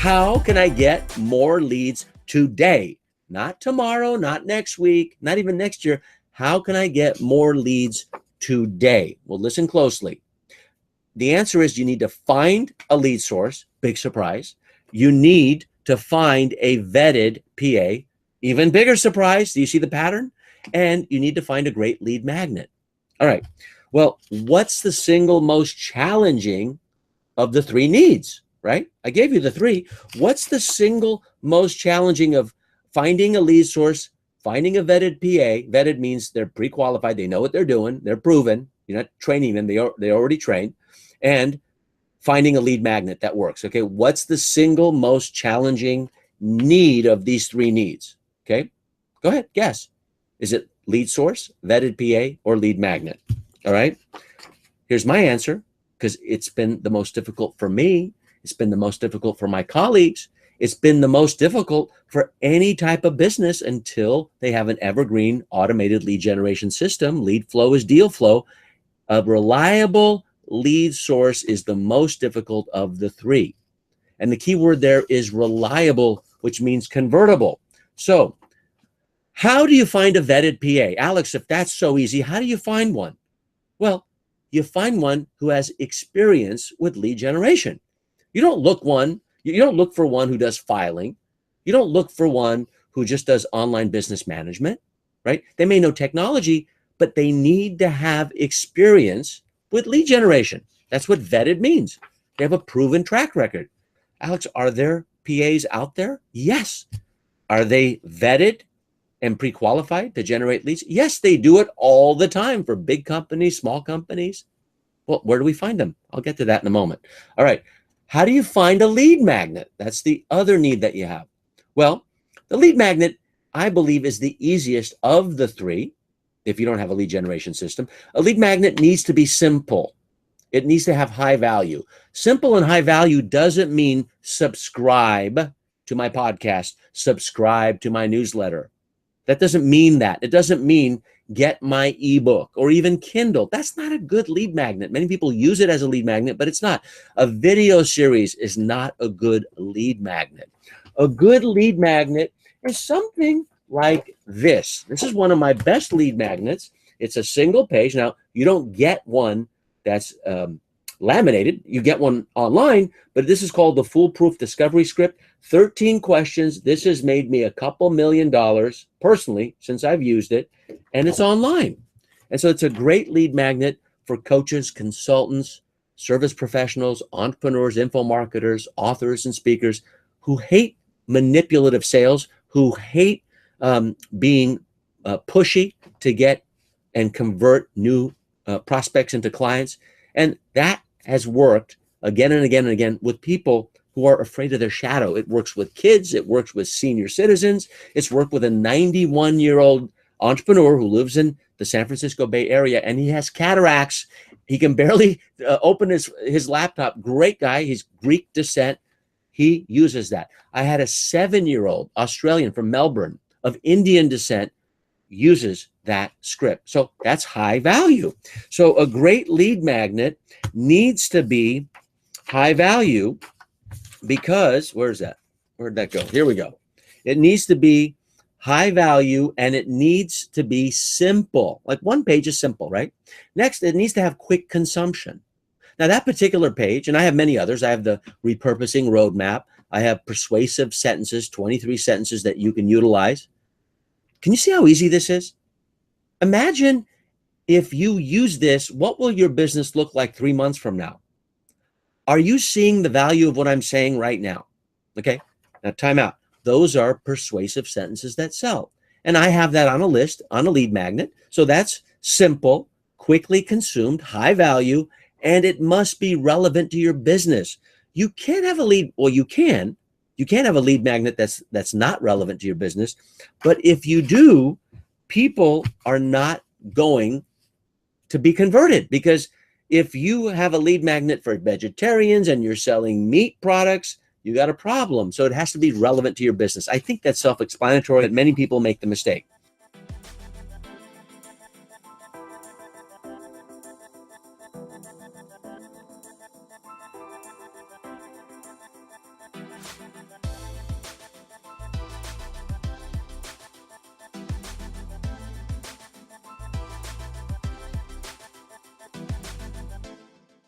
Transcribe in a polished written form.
how can I get more leads today? Not tomorrow, not next week, not even next year. How can I get more leads today? Well, listen closely. The answer is you need to find a lead source, big surprise. You need to find a vetted PA, even bigger surprise. Do you see the pattern? And you need to find a great lead magnet. All right. Well, what's the single most challenging of the three needs, right? I gave you the three. What's the single most challenging of finding a lead source, finding a vetted PA? Vetted means they're pre-qualified. They know what they're doing. They're proven. You're not training them. They already trained. And finding a lead magnet that works. Okay. What's the single most challenging need of these three needs? Okay. Go ahead. Guess. Is it lead source, vetted PA, or lead magnet? All right. Here's my answer, because it's been the most difficult for me. It's been the most difficult for my colleagues. It's been the most difficult for any type of business until they have an evergreen automated lead generation system. Lead flow is deal flow. A reliable lead source is the most difficult of the three. And the key word there is reliable, which means convertible. So how do you find a vetted PA? Alex, if that's so easy, how do you find one? Well, you find one who has experience with lead generation. You don't look for one who does filing. You don't look for one who just does online business management, right? They may know technology, but they need to have experience with lead generation. That's what vetted means. They have a proven track record. Alex, are there PAs out there? Yes. Are they vetted and pre-qualified to generate leads? Yes, they do it all the time for big companies, small companies. Well, where do we find them? I'll get to that in a moment. All right. How do you find a lead magnet? That's the other need that you have. Well, the lead magnet, I believe, is the easiest of the three. If you don't have a lead generation system, a lead magnet needs to be simple. It needs to have high value. Simple and high value doesn't mean subscribe to my podcast, subscribe to my newsletter. That doesn't mean that. It doesn't mean get my ebook or even Kindle. That's not a good lead magnet. Many people use it as a lead magnet, but it's not. A video series is not a good lead magnet. A good lead magnet is something like this. This is one of my best lead magnets. It's a single page. Now, you don't get one that's laminated. You get one online, but this is called the Foolproof Discovery Script. 13 questions. This has made me a couple $1 million personally since I've used it, and it's online. And so it's a great lead magnet for coaches, consultants, service professionals, entrepreneurs, info marketers, authors, and speakers who hate manipulative sales, who hate being pushy to get and convert new prospects into clients. And that has worked again and again and again with people who are afraid of their shadow. It works with kids. It works with senior citizens. It's worked with a 91-year-old entrepreneur who lives in the San Francisco Bay Area, and he has cataracts. He can barely open his laptop. Great guy. He's Greek descent. He uses that. I had a 7-year-old Australian from Melbourne of Indian descent uses that script. So that's high value. So a great lead magnet needs to be high value because, where's that? Where'd that go? Here we go. It needs to be high value and it needs to be simple. Like one page is simple, right? Next, it needs to have quick consumption. Now that particular page, and I have many others, I have the repurposing roadmap. I have persuasive sentences, 23 sentences that you can utilize. Can you see how easy this is? Imagine if you use this, what will your business look like 3 months from now? Are you seeing the value of what I'm saying right now? Okay, now time out. Those are persuasive sentences that sell. And I have that on a list, on a lead magnet. So that's simple, quickly consumed, high value, and it must be relevant to your business. You can't have a lead, well, you can have a lead magnet that's not relevant to your business. But if you do, people are not going to be converted, because if you have a lead magnet for vegetarians and you're selling meat products, you got a problem. So it has to be relevant to your business. I think that's self-explanatory, but many people make the mistake.